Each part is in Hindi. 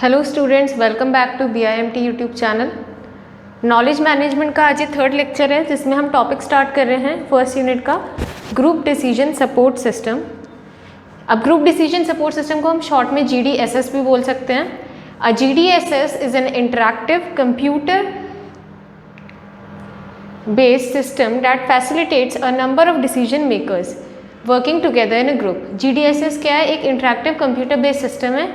Hello students, welcome back to BIMT YouTube channel. Knowledge management का आज ये थर्ड लेक्चर है जिसमें हम टॉपिक स्टार्ट कर रहे हैं फर्स्ट यूनिट का ग्रुप डिसीजन सपोर्ट सिस्टम। अब ग्रुप डिसीजन सपोर्ट सिस्टम को हम शॉर्ट में GDSS भी बोल सकते हैं। अ GDSS is an interactive computer based system that facilitates a number of decision makers working together in a group. GDSS क्या है? एक इंटरैक्टिव कंप्यूटर बेस्ड सिस्टम है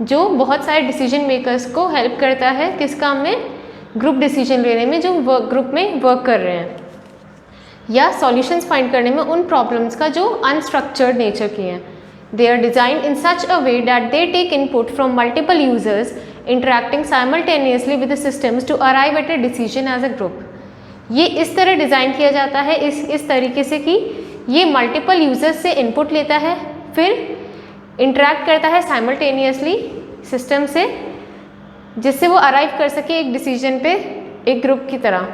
जो बहुत सारे डिसीजन मेकर्स को हेल्प करता है किस काम में? ग्रुप डिसीजन लेने में, जो ग्रुप में वर्क कर रहे हैं या सॉल्यूशंस फाइंड करने में उन प्रॉब्लम्स का जो अनस्ट्रक्चर्ड नेचर की हैं। They are designed in such a way that they take input from multiple users interacting simultaneously with the systems to arrive at a decision as a group. ये इस तरह डिज़ाइन किया जाता है इस तरीके से कि ये मल्टीपल यूजर्स से इनपुट लेता है, फिर इंटरैक्ट करता है साइमल्टेनियसली सिस्टम से, जिससे वो अराइव कर सके एक डिसीजन पे एक ग्रुप की तरह।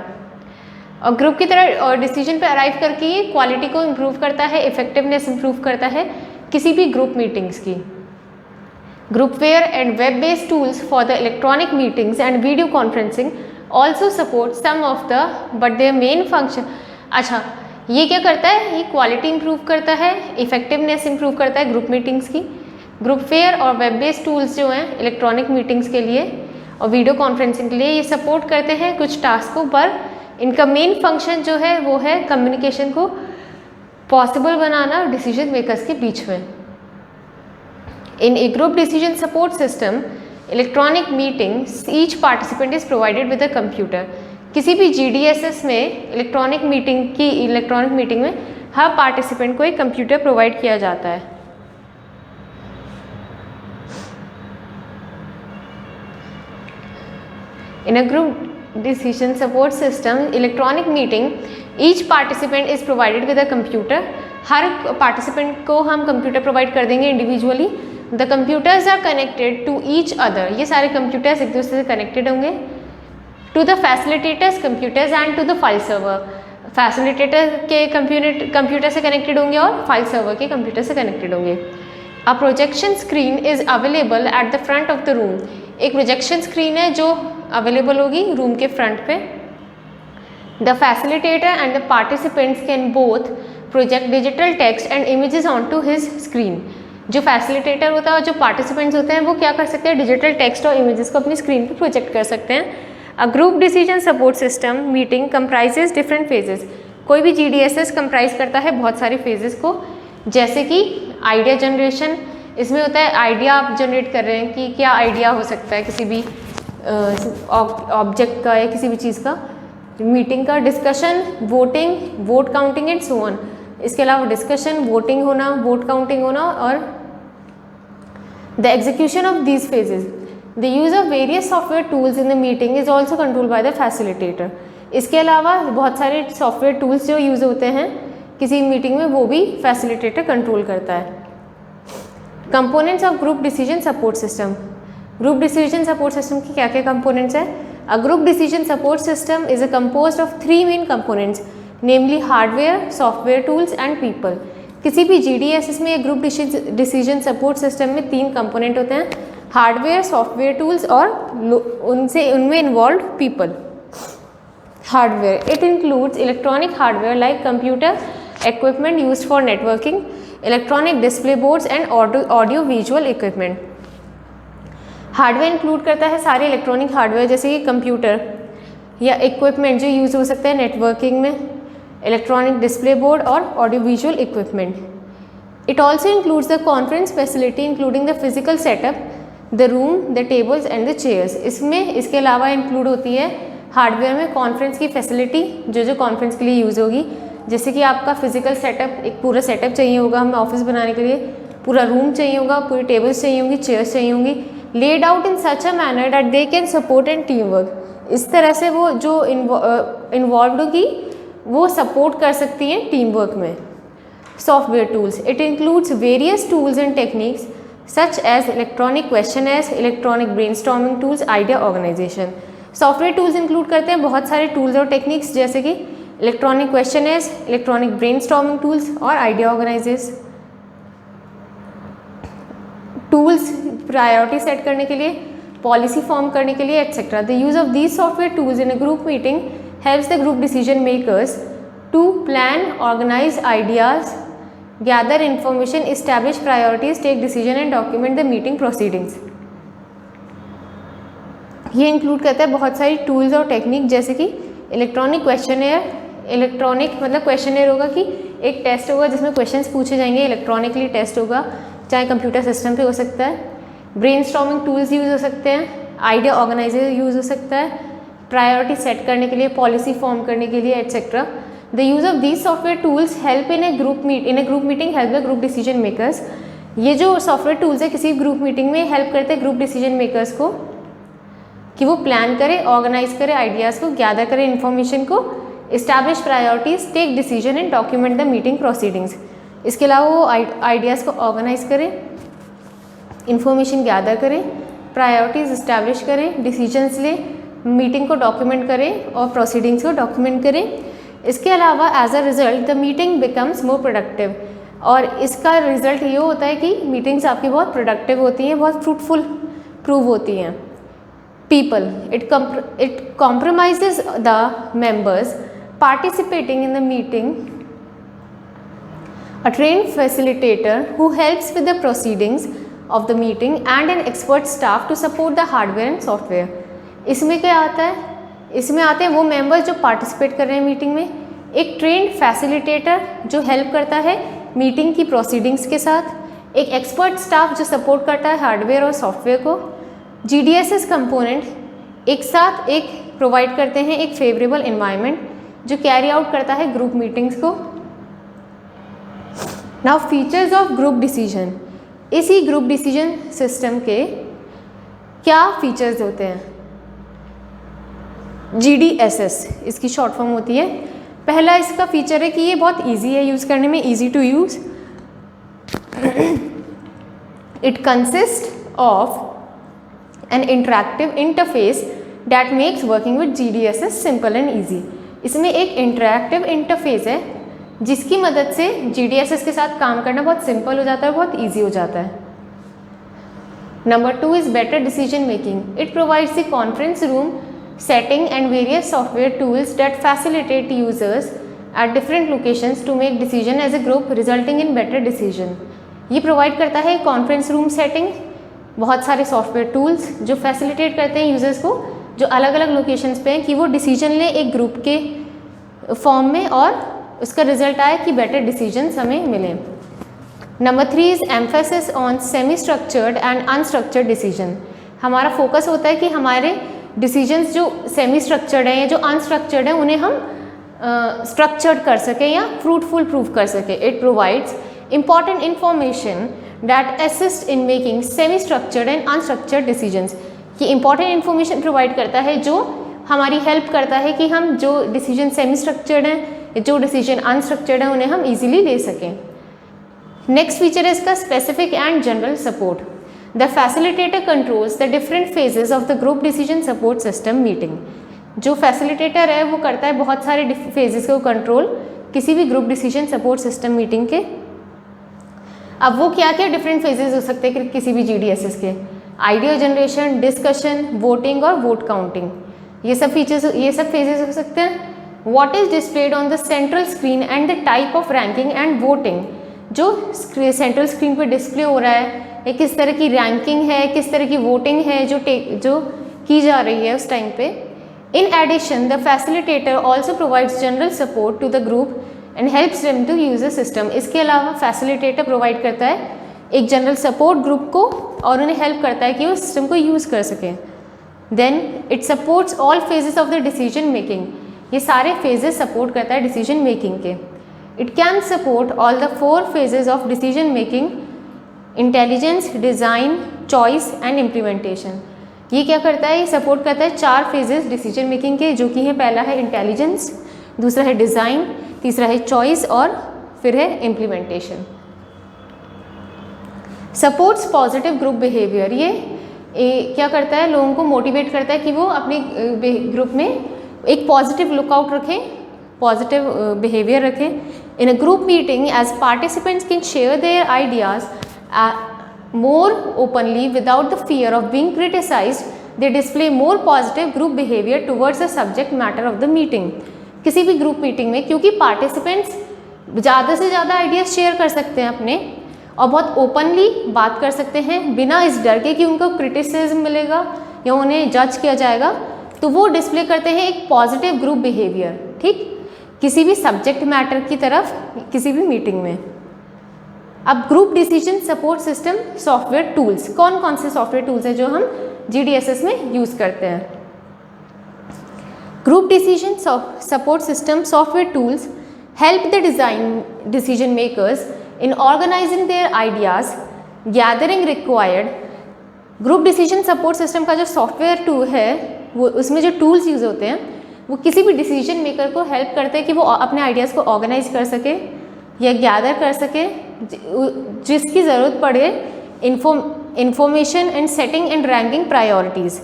और ग्रुप की तरह और डिसीजन पे अराइव करके ये क्वालिटी को इम्प्रूव करता है, इफेक्टिवनेस इम्प्रूव करता है किसी भी ग्रुप मीटिंग्स की। Groupware and web based tools for the electronic meetings and video conferencing also support some of the but their main function. अच्छा, ये क्या करता है? ये क्वालिटी इंप्रूव करता है, इफेक्टिवनेस इंप्रूव करता है ग्रुप मीटिंग्स की। ग्रुपवेयर और वेब बेस्ड टूल्स जो हैं इलेक्ट्रॉनिक मीटिंग्स के लिए और वीडियो कॉन्फ्रेंसिंग के लिए, ये सपोर्ट करते हैं कुछ टास्कों पर। इनका मेन फंक्शन जो है वो है कम्युनिकेशन को पॉसिबल बनाना डिसीजन मेकर्स के बीच में। In a group decision support system electronic meetings each participant is provided with a computer. किसी भी GDSS में इलेक्ट्रॉनिक मीटिंग में हर पार्टिसिपेंट को एक कंप्यूटर प्रोवाइड किया जाता है। In a group decision support system electronic meeting each participant is provided with a computer. हर पार्टिसिपेंट को हम कंप्यूटर प्रोवाइड कर देंगे individually. The computers are connected to each other. ये सारे कंप्यूटर्स एक दूसरे से कनेक्टेड होंगे। To the facilitator's computers and to the file server. Facilitator के कंप्यूटर से कनेक्टेड होंगे और फाइल सर्वर के कंप्यूटर से कनेक्टेड होंगे। A projection screen is available at the front of the room. एक प्रोजेक्शन स्क्रीन है जो अवेलेबल होगी रूम के फ्रंट पे। The facilitator and the participants can both project digital text and images on to his screen. जो फैसिलिटेटर होता है और जो पार्टिसिपेंट्स होते हैं वो क्या कर सकते हैं? डिजिटल टेक्स्ट और इमेजेस को अपनी स्क्रीन पे प्रोजेक्ट कर सकते हैं। अ group decision support system meeting comprises different phases. कोई भी GDSS कंप्राइज करता है बहुत सारे फेजेस को, जैसे कि आइडिया जनरेशन। इसमें होता है आइडिया आप जनरेट कर रहे हैं कि क्या आइडिया हो सकता है किसी भी ऑब्जेक्ट का या किसी भी चीज़ का। मीटिंग का discussion, voting, vote counting and so on. इसके अलावा डिस्कशन, वोटिंग होना, वोट काउंटिंग होना और the execution of these phases. The use of various software tools in the meeting is also control by the facilitator. इसके अलावा बहुत सारे सॉफ्टवेयर टूल्स जो यूज होते हैं किसी मीटिंग में वो भी फैसिलिटेटर कंट्रोल करता है। Components of group decision support system. Group decision support system की क्या क्या कंपोनेंट्स हैं? अ group decision support system is a composed of 3 main components, namely hardware, software tools and people. किसी भी GDSS में ग्रुप डिसीजन सपोर्ट सिस्टम में 3 कंपोनेंट होते हैं, हार्डवेयर, सॉफ्टवेयर टूल्स और उनमें involve people. Hardware, it includes electronic hardware like computer equipment used for networking, electronic display boards and audio visual equipment. Hardware include करता है सारे इलेक्ट्रॉनिक हार्डवेयर जैसे कि कंप्यूटर या इक्विपमेंट जो यूज़ हो सकते हैं नेटवर्किंग में, इलेक्ट्रॉनिक डिस्प्ले बोर्ड और audio visual equipment. It also includes the conference facility including the physical setup, the room, the tables and the chairs. इसमें इसके अलावा इंक्लूड होती है हार्डवेयर में कॉन्फ्रेंस की फैसिलिटी जो कॉन्फ्रेंस के लिए यूज़ होगी, जैसे कि आपका फिजिकल सेटअप, एक पूरा सेटअप चाहिए होगा हमें ऑफिस बनाने के लिए, पूरा रूम चाहिए होगा, पूरी टेबल्स चाहिए होंगी, चेयर्स चाहिए होंगी, laid out in such a manner that they can support and team work. इस तरह से वो जो इन्वॉल्व होगी वो सपोर्ट कर सकती हैं टीम वर्क में। Software tools, it includes various tools and techniques such as electronic questionnaires, electronic brainstorming tools, idea organisation. Software tools include करते हैं बहुत सारे टूल्स और टेक्निक्स जैसे कि electronic questionnaires, electronic brainstorming tools और idea organisation. Tools priority set करने के लिए पॉलिसी फॉर्म करने के लिए etcetera. The use of these software tools in a group meeting helps the group decision makers to plan, organise ideas, gather information, establish priorities, take decision and document the meeting proceedings. ये इंक्लूड करता है बहुत सारी टूल्स और टेक्निक, जैसे कि इलेक्ट्रॉनिक क्वेश्चनेयर। इलेक्ट्रॉनिक मतलब क्वेश्चनेयर होगा कि एक टेस्ट होगा जिसमें क्वेश्चंस पूछे जाएंगे, इलेक्ट्रॉनिकली टेस्ट होगा, चाहे कंप्यूटर सिस्टम पे हो सकता है। ब्रेनस्टॉर्मिंग टूल्स यूज़ हो सकते हैं, आइडिया ऑर्गेनाइजर यूज़ हो सकता है, प्रायोरिटी सेट करने के लिए, पॉलिसी फॉर्म करने के लिए etcetera. The use of these software tools help in a group meeting help the group decision makers. ये जो सॉफ्टवेयर टूल्स है किसी ग्रुप मीटिंग में हेल्प करते हैं ग्रुप डिसीजन मेकर्स को कि वो प्लान करे, ऑर्गेनाइज करे आइडियाज़ को, गैदर करे इन्फॉर्मेशन को, establish priorities, take decision and document the meeting proceedings. इसके अलावा वो आइडियाज़ को ऑर्गेनाइज करें, इन्फॉर्मेशन गैदर करें, प्रायोरिटीज़ इस्टेब्लिश करें, डिसीजंस लें, मीटिंग को डॉक्यूमेंट करें और प्रोसीडिंग्स को डॉक्यूमेंट करें। इसके अलावा as a result the meeting becomes more productive, और इसका रिजल्ट ये होता है कि मीटिंग्स आपकी बहुत प्रोडक्टिव होती हैं, बहुत फ्रूटफुल प्रूव होती हैं। People, it compromises the members participating in the meeting, a trained facilitator who helps with the proceedings of the meeting and an expert staff to support the hardware and software। इसमें क्या आता है? इसमें आते हैं वो मेंबर्स जो पार्टिसिपेट कर रहे हैं मीटिंग में, एक ट्रेंड फैसिलिटेटर जो हेल्प करता है मीटिंग की प्रोसीडिंग्स के साथ, एक एक्सपर्ट स्टाफ जो सपोर्ट करता है हार्डवेयर और सॉफ्टवेयर को, GDSS कंपोनेंट एक साथ एक प्रोवाइड करते हैं एक फेवरेबल एनवायरनमेंट जो कैरी आउट करता है ग्रुप मीटिंग्स को। Now features of group decision. इसी ग्रुप डिसीजन सिस्टम के क्या फीचर्स होते हैं? GDSS इसकी शॉर्ट फॉर्म होती है। पहला इसका फीचर है कि ये बहुत इजी है यूज़ करने में, easy to use. It consist of an interactive interface that makes working with GDSS simple and easy। इसमें एक इंटरैक्टिव इंटरफेस है जिसकी मदद से GDSS के साथ काम करना बहुत सिंपल हो जाता है, बहुत ईजी हो जाता है। Number 2 is better decision making. It provides the conference room setting and various software tools that facilitate users at different locations to make decision as a group resulting in better decision. ये प्रोवाइड करता है कॉन्फ्रेंस रूम सेटिंग, बहुत सारे सॉफ्टवेयर टूल्स जो फैसिलिटेट करते हैं यूज़र्स को जो अलग अलग लोकेशंस पे हैं कि वो डिसीजन लें एक ग्रुप के फॉर्म में और उसका रिजल्ट आए कि बेटर डिसीजंस हमें मिले। Number 3 is emphasis on semi structured and unstructured decision. हमारा फोकस होता है कि हमारे डिसीजंस जो सेमी स्ट्रक्चर्ड हैं या जो अनस्ट्रक्चर्ड हैं उन्हें हम स्ट्रक्चर्ड कर सकें या फ्रूटफुल प्रूव कर सकें। It provides important information that assist in making semi structured and unstructured decisions। ये इंपॉर्टेंट इन्फॉर्मेशन प्रोवाइड करता है जो हमारी हेल्प करता है कि हम जो डिसीजन सेमी स्ट्रक्चर्ड हैं, जो डिसीजन अनस्ट्रक्चर्ड हैं, उन्हें हम इजीली ले सकें। नेक्स्ट फीचर है इसका specific and general support. The facilitator controls the different phases of the group decision support system meeting. जो फैसिलिटेटर है वो करता है बहुत सारे फेजेस को कंट्रोल किसी भी group decision support system meeting के। अब वो क्या क्या डिफरेंट फेजेस हो सकते हैं किसी भी GDSS के? आइडिया जनरेशन, डिस्कशन, वोटिंग और वोट काउंटिंग, ये सब फेजेस हो सकते हैं। What is displayed on the central screen and the type of ranking and voting. जो सेंट्रल स्क्रीन पर डिस्प्ले हो रहा है ये किस तरह की रैंकिंग है, किस तरह की वोटिंग है जो की जा रही है उस टाइम पे। In addition the facilitator also provides general support to the group and helps them to use the system. इसके अलावा फैसिलिटेटर प्रोवाइड करता है एक जनरल सपोर्ट ग्रुप को और उन्हें हेल्प करता है कि वो सिस्टम को यूज़ कर सकें। Then it supports all phases of the decision making. ये सारे फेजेस सपोर्ट करता है डिसीजन मेकिंग के। It can support all the 4 phases of decision making: intelligence, design, choice and implementation. ये क्या करता है? ये सपोर्ट करता है 4 फेजेस डिसीजन मेकिंग के, जो कि है पहला है इंटेलिजेंस, दूसरा है डिज़ाइन, तीसरा है चॉइस और फिर है implementation. Supports positive group behaviour. ये क्या करता है? लोगों को मोटिवेट करता है कि वो अपने ग्रुप में एक पॉजिटिव लुकआउट रखें, पॉजिटिव बिहेवियर रखें। In a group meeting as participants can share their ideas more openly without the fear of being criticized. They display more positive group behavior towards the subject matter of the meeting. किसी भी ग्रुप मीटिंग में क्योंकि पार्टिसिपेंट्स ज़्यादा से ज़्यादा आइडियाज़ शेयर कर सकते हैं अपने और बहुत ओपनली बात कर सकते हैं बिना इस डर के कि उनको क्रिटिसिज्म मिलेगा या उन्हें जज किया जाएगा, तो वो डिस्प्ले करते हैं एक पॉजिटिव ग्रुप बिहेवियर, ठीक, किसी भी सब्जेक्ट मैटर की तरफ किसी भी मीटिंग में। अब group decision support system software tools, कौन कौन से सॉफ्टवेयर टूल्स हैं जो हम GDSS में यूज़ करते हैं? Group decision support system software tools help the decision makers in organizing their ideas, gathering required. Group decision support system का जो सॉफ्टवेयर टूल है वो उसमें जो टूल्स यूज़ होते हैं वो किसी भी डिसीजन मेकर को हेल्प करते हैं कि वो अपने आइडियाज़ को ऑर्गेनाइज कर सके या गैदर कर सके, जिसकी ज़रूरत पड़े information and setting and ranking priorities.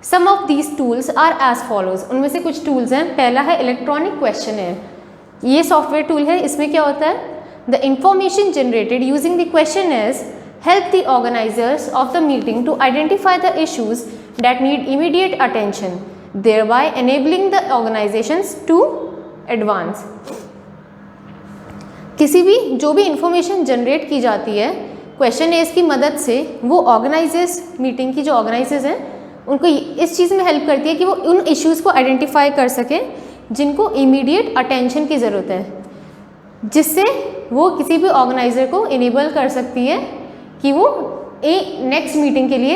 Some of these tools are as follows, उनमें से कुछ टूल्स हैं। पहला है इलेक्ट्रॉनिक क्वेश्चनर, ये सॉफ्टवेयर टूल है। इसमें क्या होता है? The information generated using the questionnaires help the organizers of the meeting to identify the issues that need immediate attention, thereby enabling the organizations to advance. किसी भी जो भी इंफॉर्मेशन जनरेट की जाती है क्वेश्चनर्स की मदद से, वो ऑर्गेनाइजर्स, मीटिंग की जो ऑर्गेनाइजर्स हैं उनको इस चीज़ में हेल्प करती है कि वो उन इश्यूज़ को आइडेंटिफाई कर सके जिनको इमीडिएट अटेंशन की ज़रूरत है, जिससे वो किसी भी ऑर्गेनाइजर को इनेबल कर सकती है कि वो नेक्स्ट मीटिंग के लिए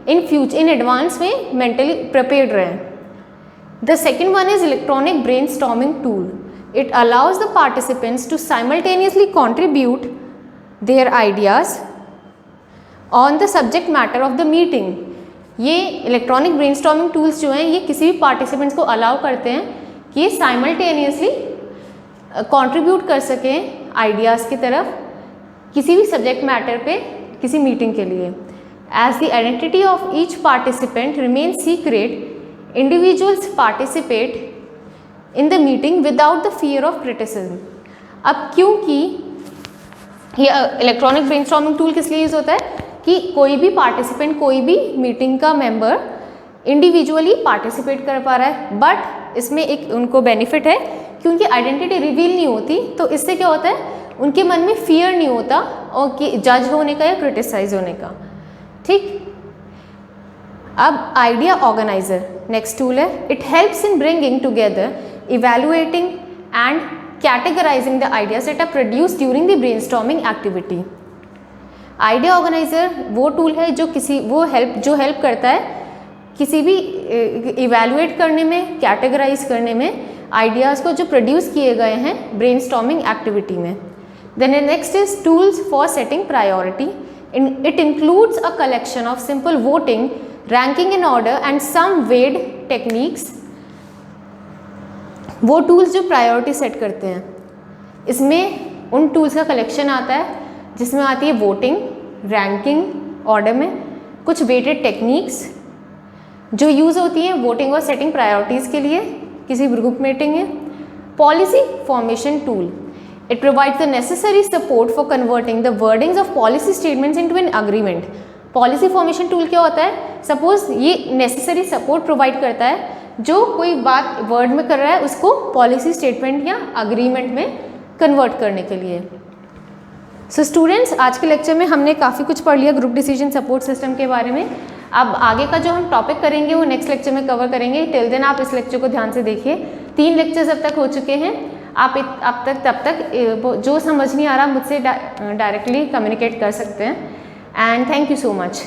इन एडवांस में मेंटली प्रिपेयर्ड रहें। The second one is electronic brainstorming tool. It allows the participants to simultaneously contribute their ideas on the subject matter of the meeting. ये इलेक्ट्रॉनिक ब्रेनस्टॉर्मिंग टूल्स जो हैं ये किसी भी पार्टिसिपेंट्स को अलाउ करते हैं कि ये साइमल्टेनियसली कंट्रीब्यूट कर सकें आइडियाज़ की तरफ किसी भी सब्जेक्ट मैटर पे किसी मीटिंग के लिए. As the identity of each participant remain secret, individuals participate in the meeting without the fear of criticism. अब क्योंकि ये इलेक्ट्रॉनिक ब्रेनस्टॉर्मिंग टूल किस लिए यूज़ होता है कि कोई भी पार्टिसिपेंट, कोई भी मीटिंग का मेंबर इंडिविजुअली पार्टिसिपेट कर पा रहा है, बट इसमें एक उनको बेनिफिट है कि उनकी आइडेंटिटी रिवील नहीं होती, तो इससे क्या होता है उनके मन में फियर नहीं होता और कि जज होने का या क्रिटिसाइज होने का. ठीक, अब आइडिया ऑर्गेनाइजर नेक्स्ट टूल है. It helps in bringing together, evaluating and categorising the ideas that are produced during the brainstorming activity. Idea organiser वो टूल है जो हेल्प करता है किसी भी इवैल्यूएट करने में, कैटेगराइज करने में आइडियाज़ को जो प्रोड्यूस किए गए हैं ब्रेनस्टॉर्मिंग एक्टिविटी में. Then the next is tools for setting priority. It includes a collection of simple voting, ranking in order and some weighed techniques. वो tools जो priority set करते हैं, इसमें उन tools का collection आता है जिसमें आती है voting, ranking order में, कुछ weighted techniques जो यूज़ होती हैं voting और setting priorities के लिए किसी ग्रुप मीटिंग में. Policy formation tool. It provides the necessary support for converting the wordings of policy statements into an agreement. Policy formation tool क्या होता है? Suppose ये necessary support provide करता है, जो कोई बात word में कर रहा है उसको policy statement या agreement में convert करने के लिए. So students, आज के लेक्चर में हमने काफ़ी कुछ पढ़ लिया ग्रुप डिसीजन सपोर्ट सिस्टम के बारे में. अब आगे का जो हम टॉपिक करेंगे वो नेक्स्ट लेक्चर में कवर करेंगे. टिल देन आप इस लेक्चर को ध्यान से देखिए. 3 लेक्चर्स अब तक हो चुके हैं. आप तब तक जो समझ नहीं आ रहा मुझसे डायरेक्टली कम्युनिकेट कर सकते हैं. And thank you so much.